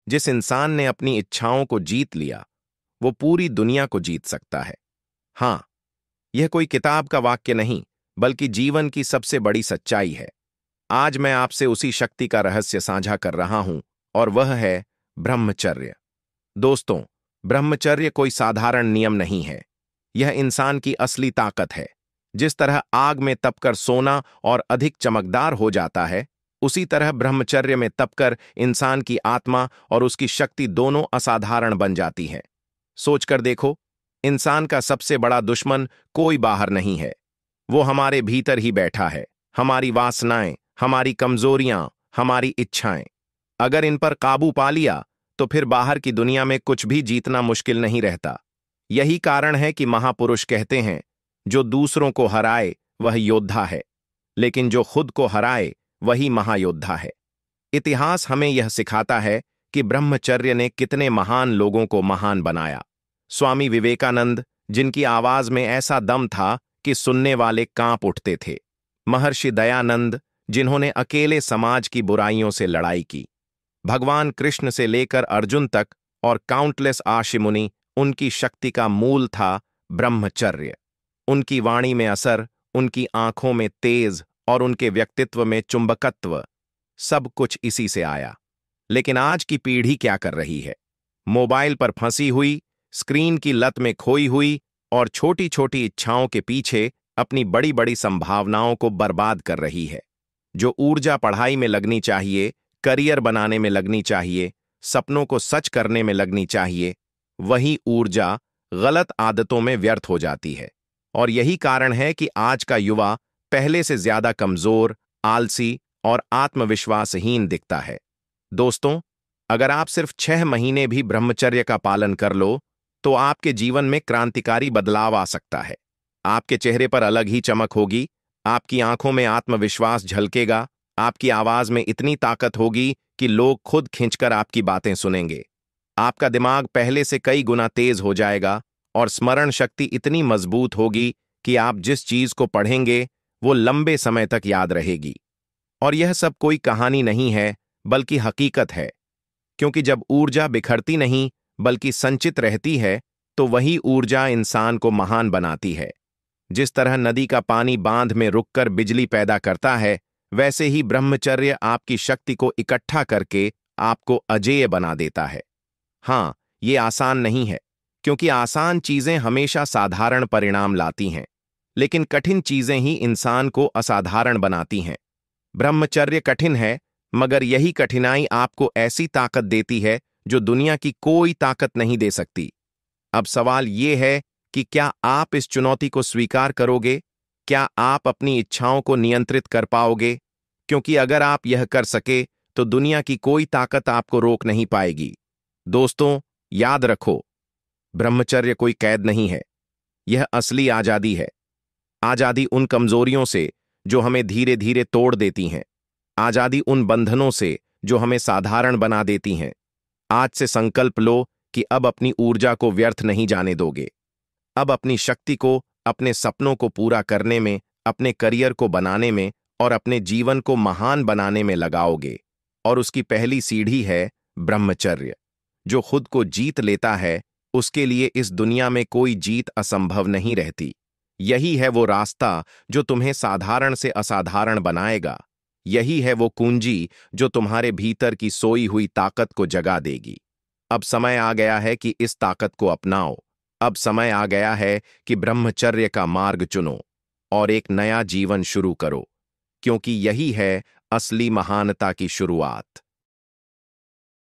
जिस इंसान ने अपनी इच्छाओं को जीत लिया, वो पूरी दुनिया को जीत सकता है। हां, यह कोई किताब का वाक्य नहीं, बल्कि जीवन की सबसे बड़ी सच्चाई है। आज मैं आपसे उसी शक्ति का रहस्य साझा कर रहा हूं, और वह है ब्रह्मचर्य। दोस्तों, ब्रह्मचर्य कोई साधारण नियम नहीं है। यह इंसान की असली ताकत है। जिस तरह आग में तपकर सोना और अधिक चमकदार हो जाता है, उसी तरह ब्रह्मचर्य में तपकर इंसान की आत्मा और उसकी शक्ति दोनों असाधारण बन जाती हैं। सोचकर देखो, इंसान का सबसे बड़ा दुश्मन कोई बाहर नहीं है। वो हमारे भीतर ही बैठा है। हमारी वासनाएं, हमारी कमजोरियां, हमारी इच्छाएं। अगर इन पर काबू पा लिया, तो फिर बाहर की दुनिया में कुछ भी जीतना मुश्किल नहीं रहता। यही कारण है कि महापुरुष कहते हैं, जो दूसरों को हराए वह योद्धा है, लेकिन जो खुद को हराए वही महायोद्धा है। इतिहास हमें यह सिखाता है कि ब्रह्मचर्य ने कितने महान लोगों को महान बनाया। स्वामी विवेकानंद, जिनकी आवाज में ऐसा दम था कि सुनने वाले कांप उठते थे। महर्षि दयानंद, जिन्होंने अकेले समाज की बुराइयों से लड़ाई की। भगवान कृष्ण से लेकर अर्जुन तक और काउंटलेस ऋषि मुनि, उनकी शक्ति का मूल था ब्रह्मचर्य। उनकी वाणी में असर, उनकी आंखों में तेज और उनके व्यक्तित्व में चुंबकत्व, सब कुछ इसी से आया। लेकिन आज की पीढ़ी क्या कर रही है? मोबाइल पर फंसी हुई, स्क्रीन की लत में खोई हुई और छोटी छोटी इच्छाओं के पीछे अपनी बड़ी बड़ी संभावनाओं को बर्बाद कर रही है। जो ऊर्जा पढ़ाई में लगनी चाहिए, करियर बनाने में लगनी चाहिए, सपनों को सच करने में लगनी चाहिए, वही ऊर्जा गलत आदतों में व्यर्थ हो जाती है। और यही कारण है कि आज का युवा पहले से ज्यादा कमजोर, आलसी और आत्मविश्वासहीन दिखता है। दोस्तों, अगर आप सिर्फ 6 महीने भी ब्रह्मचर्य का पालन कर लो, तो आपके जीवन में क्रांतिकारी बदलाव आ सकता है। आपके चेहरे पर अलग ही चमक होगी, आपकी आंखों में आत्मविश्वास झलकेगा, आपकी आवाज में इतनी ताकत होगी कि लोग खुद खींचकर आपकी बातें सुनेंगे। आपका दिमाग पहले से कई गुना तेज हो जाएगा और स्मरण शक्ति इतनी मजबूत होगी कि आप जिस चीज को पढ़ेंगे वो लंबे समय तक याद रहेगी। और यह सब कोई कहानी नहीं है, बल्कि हकीकत है। क्योंकि जब ऊर्जा बिखरती नहीं बल्कि संचित रहती है, तो वही ऊर्जा इंसान को महान बनाती है। जिस तरह नदी का पानी बांध में रुककर बिजली पैदा करता है, वैसे ही ब्रह्मचर्य आपकी शक्ति को इकट्ठा करके आपको अजेय बना देता है। हां, ये आसान नहीं है, क्योंकि आसान चीजें हमेशा साधारण परिणाम लाती हैं, लेकिन कठिन चीजें ही इंसान को असाधारण बनाती हैं। ब्रह्मचर्य कठिन है, मगर यही कठिनाई आपको ऐसी ताकत देती है जो दुनिया की कोई ताकत नहीं दे सकती। अब सवाल ये है कि क्या आप इस चुनौती को स्वीकार करोगे? क्या आप अपनी इच्छाओं को नियंत्रित कर पाओगे? क्योंकि अगर आप यह कर सके, तो दुनिया की कोई ताकत आपको रोक नहीं पाएगी। दोस्तों, याद रखो, ब्रह्मचर्य कोई कैद नहीं है, यह असली आजादी है। आजादी उन कमजोरियों से जो हमें धीरे धीरे तोड़ देती हैं। आजादी उन बंधनों से जो हमें साधारण बना देती हैं। आज से संकल्प लो कि अब अपनी ऊर्जा को व्यर्थ नहीं जाने दोगे। अब अपनी शक्ति को अपने सपनों को पूरा करने में, अपने करियर को बनाने में और अपने जीवन को महान बनाने में लगाओगे। और उसकी पहली सीढ़ी है ब्रह्मचर्य। जो खुद को जीत लेता है, उसके लिए इस दुनिया में कोई जीत असंभव नहीं रहती। यही है वो रास्ता जो तुम्हें साधारण से असाधारण बनाएगा। यही है वो कुंजी जो तुम्हारे भीतर की सोई हुई ताकत को जगा देगी। अब समय आ गया है कि इस ताकत को अपनाओ। अब समय आ गया है कि ब्रह्मचर्य का मार्ग चुनो और एक नया जीवन शुरू करो, क्योंकि यही है असली महानता की शुरुआत।